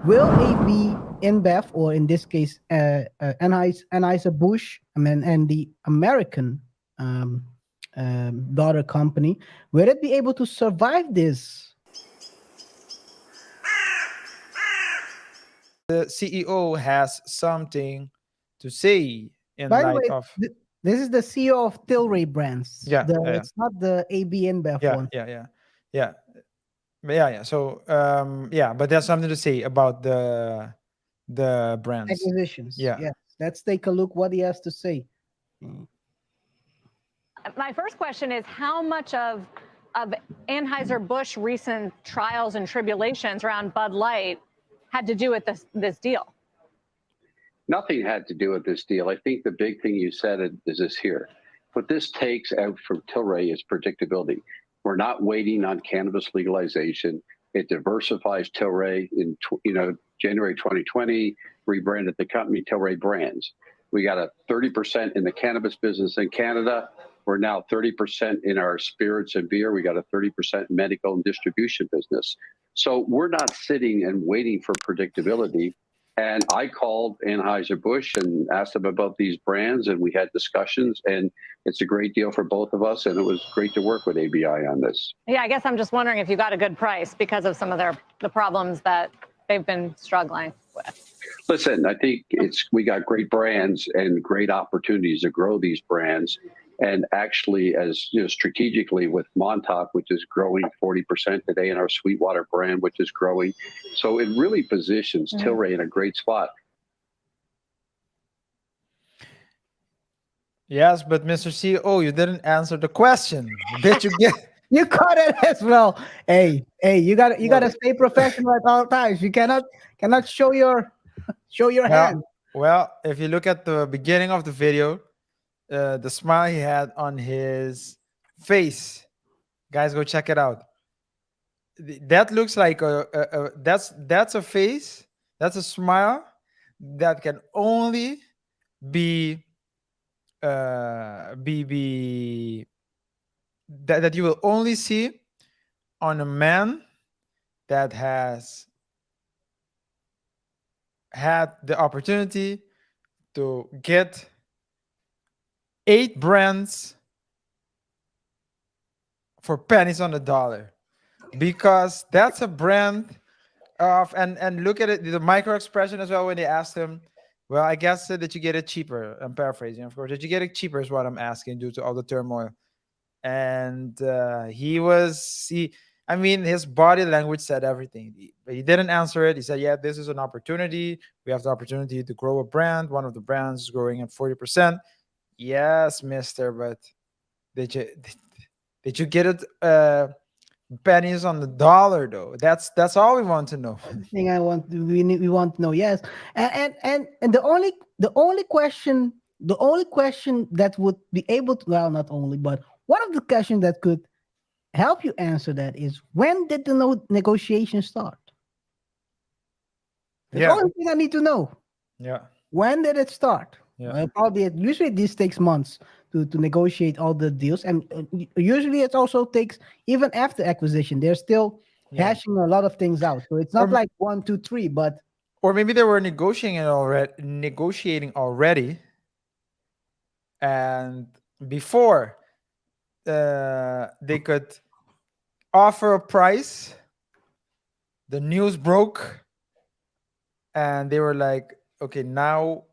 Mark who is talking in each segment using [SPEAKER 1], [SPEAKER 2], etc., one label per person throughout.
[SPEAKER 1] will AB InBev, or in this case, Anheuser-Busch, and the American daughter company, will it be able to survive this?
[SPEAKER 2] The CEO has something to say in
[SPEAKER 1] By the
[SPEAKER 2] light
[SPEAKER 1] way,
[SPEAKER 2] of
[SPEAKER 1] this is the CEO of Tilray Brands.
[SPEAKER 2] yeah, yeah,
[SPEAKER 1] It's not the AB InBev
[SPEAKER 2] yeah,
[SPEAKER 1] one.
[SPEAKER 2] yeah, yeah, yeah, yeah. So yeah, but there's something to say about the brands.
[SPEAKER 1] Acquisitions.
[SPEAKER 2] Yeah.
[SPEAKER 1] Yes. Let's take a look what he has to say.
[SPEAKER 3] My first question is, how much of Anheuser-Busch recent trials and tribulations around Bud Light had to do with this deal?
[SPEAKER 4] Nothing had to do with this deal. I think the big thing you said is this here. What this takes out from Tilray is predictability. We're not waiting on cannabis legalization. It diversifies Tilray in January 2020, rebranded the company Tilray Brands. We got a 30% in the cannabis business in Canada. We're now 30% in our spirits and beer. We got a 30% medical and distribution business. So we're not sitting and waiting for predictability. And I called Anheuser-Busch and asked them about these brands, and we had discussions, and it's a great deal for both of us, and it was great to work with ABI on this.
[SPEAKER 3] Yeah, I guess I'm just wondering if you got a good price because of some of the problems that they've been struggling with.
[SPEAKER 4] Listen, I think we got great brands and great opportunities to grow these brands. And actually, as strategically with Montauk, which is growing 40% today, and our Sweetwater brand, which is growing. So it really positions Tilray in a great spot.
[SPEAKER 2] Yes, but Mr. CEO, you didn't answer the question. Did you get?
[SPEAKER 1] You caught it as well. Hey, you gotta stay professional at all times. You cannot show your hand.
[SPEAKER 2] Well, if you look at the beginning of the video, the smile he had on his face, guys, go check it out. That looks like that's a face, that's a smile that can only be that you will only see on a man that has had the opportunity to get 8 brands for pennies on the dollar, because that's a brand of and look at it, the micro expression as well when they asked him, well, I guess that you get it cheaper. I'm paraphrasing, of course. Did you get it cheaper is what I'm asking due to all the turmoil. And his body language said everything. But he didn't answer it. He said, yeah, this is an opportunity. We have the opportunity to grow a brand. One of the brands is growing at 40%. Yes, mister, but did you get it pennies on the dollar though? That's all we want to know.
[SPEAKER 1] Thing we want to know, yes. And the only question that would be able to, well, not only, but one of the questions that could help you answer that is, when did the negotiation start? That's the only thing I need to know.
[SPEAKER 2] Yeah.
[SPEAKER 1] When did it start?
[SPEAKER 2] Yeah.
[SPEAKER 1] Well, probably usually this takes months to negotiate all the deals, and usually it also takes, even after acquisition, they're still hashing a lot of things out. So it's not like 1, 2, 3, but
[SPEAKER 2] or maybe they were negotiating already, and before they could offer a price, the news broke, and they were like, okay, now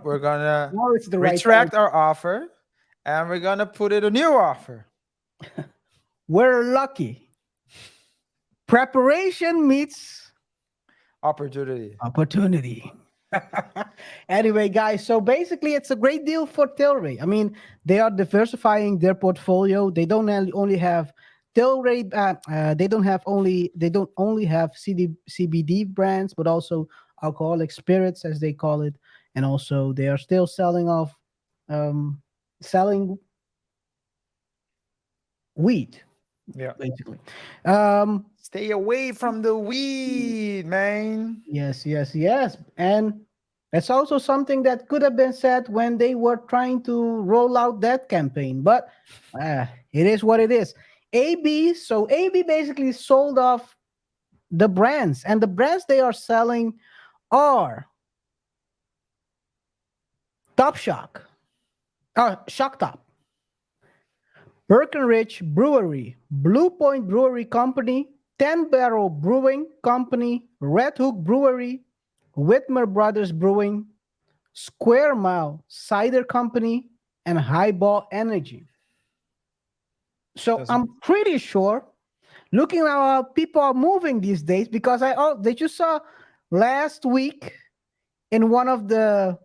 [SPEAKER 2] we're gonna retract our offer, and we're gonna put it a new offer.
[SPEAKER 1] We're lucky. Preparation meets
[SPEAKER 2] opportunity.
[SPEAKER 1] Anyway, guys, so basically it's a great deal for Tilray. I mean, they are diversifying their portfolio. They don't only have Tilray, they don't only have CBD brands, but also alcoholic spirits, as they call it. And also they are still selling weed.
[SPEAKER 2] Yeah,
[SPEAKER 1] basically.
[SPEAKER 2] Stay away from the weed, man.
[SPEAKER 1] Yes. And that's also something that could have been said when they were trying to roll out that campaign. But it is what it is. AB basically sold off the brands, and the brands they are selling are Top Shock, Shock Top, Breckenridge Brewery, Blue Point Brewery Company, 10 Barrel Brewing Company, Red Hook Brewery, Whitmer Brothers Brewing, Square Mile Cider Company, and Highball Energy. So
[SPEAKER 2] Doesn't
[SPEAKER 1] I'm pretty sure, looking at how people are moving these days, because did you saw last week in one of the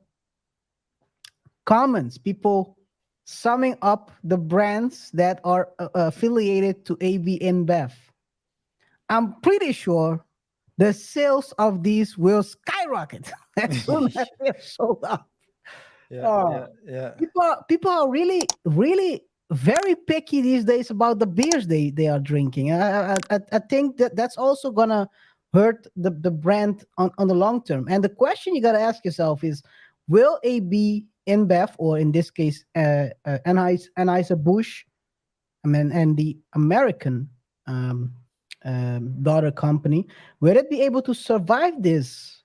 [SPEAKER 1] comments, people summing up the brands that are affiliated to AB InBev. I'm pretty sure the sales of these will skyrocket as soon as they're sold out.
[SPEAKER 2] yeah,
[SPEAKER 1] Oh,
[SPEAKER 2] yeah, yeah.
[SPEAKER 1] people are really very picky these days about the beers they are drinking. I think that's also gonna hurt the brand on the long term. And the question you gotta ask yourself is, will AB InBev, or in this case, Anheuser-Busch, I mean, and the American um, daughter company, will it be able to survive this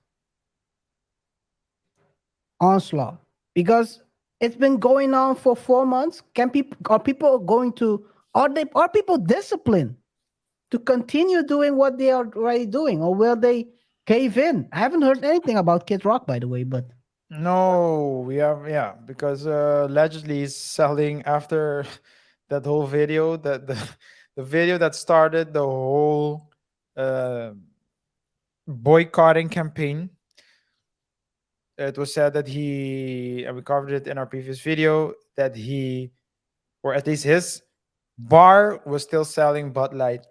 [SPEAKER 1] onslaught? Because it's been going on for 4 months. Can people are people going to are people disciplined to continue doing what they are already doing, or will they cave in? I haven't heard anything about Kid Rock, by the way, but
[SPEAKER 2] No, we have, yeah, because allegedly he's selling after that whole video, that the video that started the whole uh, boycotting campaign. It was said that and we covered it in our previous video, that he, or at least his bar was still selling Bud Light.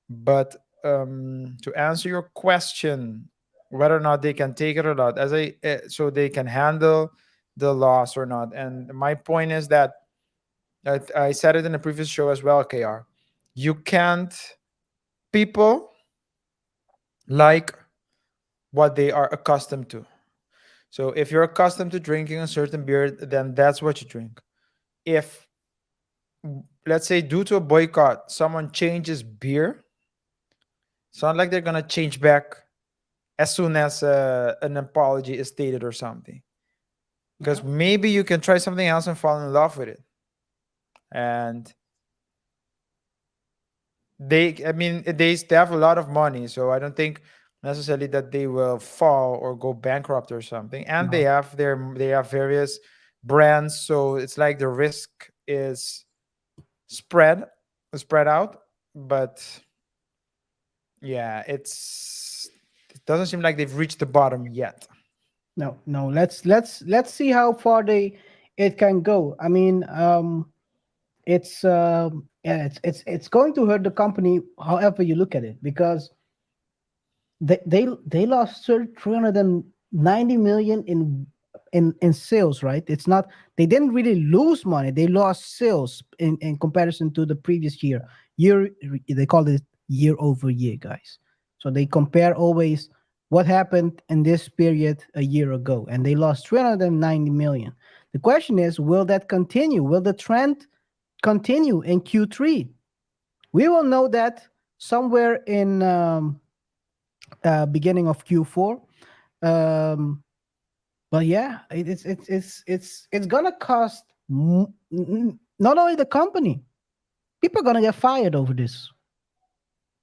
[SPEAKER 2] But to answer your question, whether or not they can take it or not, so they can handle the loss or not. And my point is that I said it in the previous show as well, KR. You can't, people like what they are accustomed to. So if you're accustomed to drinking a certain beer, then that's what you drink. If, let's say, due to a boycott, someone changes beer, it's not like they're gonna change back as soon as an apology is stated or something. Because maybe you can try something else and fall in love with it. And I mean, they have a lot of money, so I don't think necessarily that they will fall or go bankrupt or something. And
[SPEAKER 1] no.
[SPEAKER 2] they have various brands, so it's like the risk is spread spread out. But yeah, it doesn't seem like they've reached the bottom yet.
[SPEAKER 1] No. Let's see how far it can go. I mean, yeah, it's going to hurt the company however you look at it, because they lost 390 million in sales, right? It's not, they didn't really lose money, they lost sales in comparison to the previous year. They call it year over year, guys. So they compare always what happened in this period a year ago, and they lost 390 million. The question is, will that continue? Will the trend continue in Q3? We will know that somewhere in beginning of Q4. Um, but yeah, it's gonna cost not only the company. People are gonna get fired over this.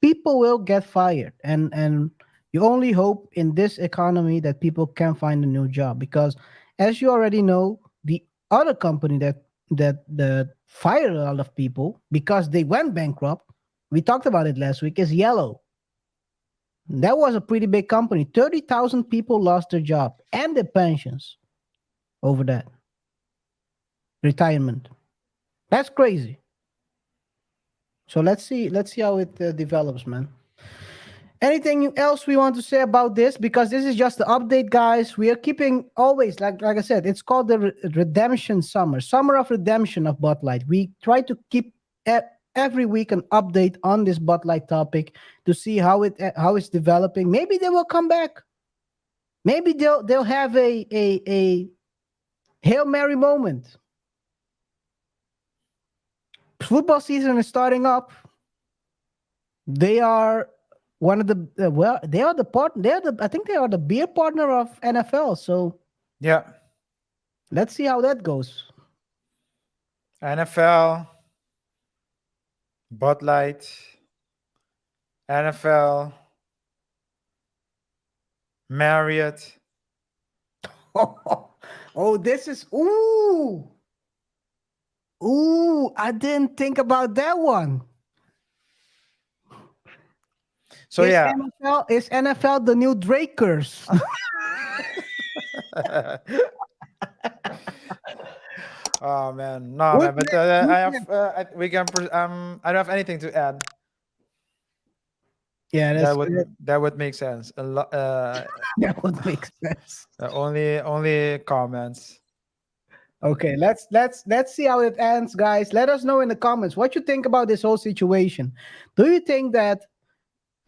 [SPEAKER 1] People will get fired, and you only hope in this economy that people can find a new job, because, as you already know, the other company that fired a lot of people because they went bankrupt. We talked about it last week. Is Yellow. That was a pretty big company. 30,000 people lost their job and their pensions over that. Retirement. That's crazy. So let's see how it develops, man. Anything else we want to say about this? Because this is just the update, guys. We are keeping always, like I said, it's called the redemption summer of redemption of Bud Light. We try to keep every week an update on this Bud Light topic to see how it's developing. Maybe they will come back. Maybe they'll have a Hail Mary moment. Football season is starting up. They are one of the well, they are the part. They are the. I think they are the beer partner of NFL. So
[SPEAKER 2] Yeah.
[SPEAKER 1] let's see how that goes.
[SPEAKER 2] NFL, Bud Light, NFL, Marriott.
[SPEAKER 1] Oh, this is I didn't think about that one.
[SPEAKER 2] So yeah.
[SPEAKER 1] Is NFL the new Drakers?
[SPEAKER 2] Oh man, no
[SPEAKER 1] Would
[SPEAKER 2] man. But
[SPEAKER 1] that-
[SPEAKER 2] I have we can I don't have anything to add.
[SPEAKER 1] Yeah,
[SPEAKER 2] That would make sense. A lot.
[SPEAKER 1] that would make sense.
[SPEAKER 2] Only comments.
[SPEAKER 1] Okay, let's see how it ends, guys. Let us know in the comments what you think about this whole situation. Do you think that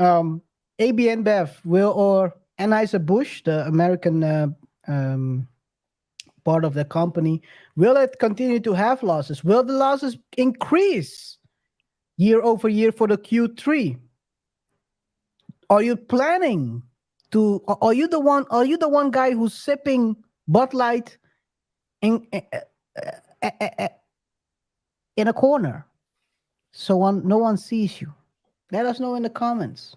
[SPEAKER 1] AB InBev will, or Anheuser-Busch, the American part of the company, will it continue to have losses? Will the losses increase year over year for the Q3? Are you planning to? Are you the one? Are you the one guy who's sipping Bud Light in in a corner, so no one sees you? Let us know in the comments.